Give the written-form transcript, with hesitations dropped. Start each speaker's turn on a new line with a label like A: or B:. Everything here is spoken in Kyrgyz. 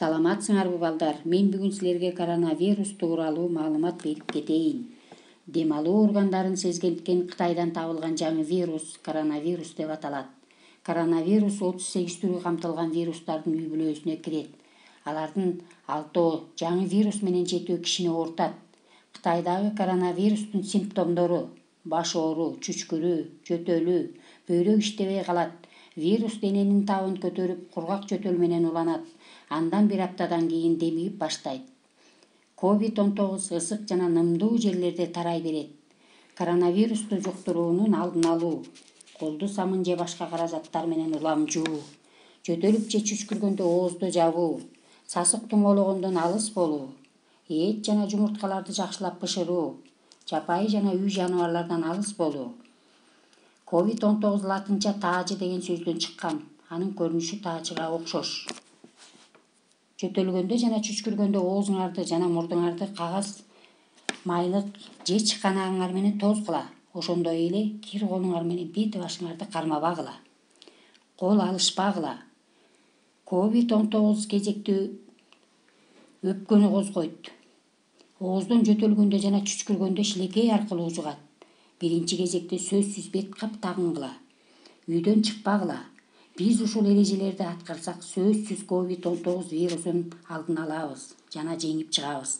A: Саламатсыңарбы балдар? Мен бүгүн силерге коронавирус тууралуу маалымат берип кетейин. Дем алуу органдарын сезгенткен Кытайдан табылган жаңы вирус коронавирус деп аталат. Коронавирус 38 түрү камтылган вирустардын үй бүлөсүнө кирет. Алардын 6 жаңы вирус менен 7 кишини оорутат. Кытайдагы коронавирустун симптомдору: баш оору, чүчкүрүү, жөтөлүү, бөйрөк иштебей калат. Вирус дененин табын көтөрүп, кургак жөтөл менен уланат. Андан бир аптадан кийин демигип баштайт. COVID-19 ысык жана нымдуу жерлерде тарай берет. Коронавирусту жуктуруунун алдын алуу: колду самын же башка кара заттар менен улам жуу, жөтөлүп же чүчкүргөндө оозду жабуу, сасык туңологондон алыс болуу, эт жана жумурткаларды жакшылап бышыруу, жапайы жана үй жаныбарлардан алыс болуу. COVID-19 латынча таажы деген сөздөн чыккан. Анын көрүнүшү таажыга окшош. Жөтөлгөндө жана чүчкүргөндө оозуңарды жана мурдуңарды кагаз, майлык же чыканагыңар менен тозгула. Ошондой эле кир колуңар менен бет башыңарды кармабагыла. Кол алышпагыла. COVID-19 кезекти өпкөнү козгойт. Ооздон жөтөлгөндө жана чүчкүргөндө шилекей аркылуу жугат. Биринчи кезекте сөзсүз бет кап тагынгыла. Үйдөн чыкпагыла. Биз ушул эрежелерди аткарсак, сөзсүз COVID-19 вирусун алдын алабыз жана жеңип чыгабыз.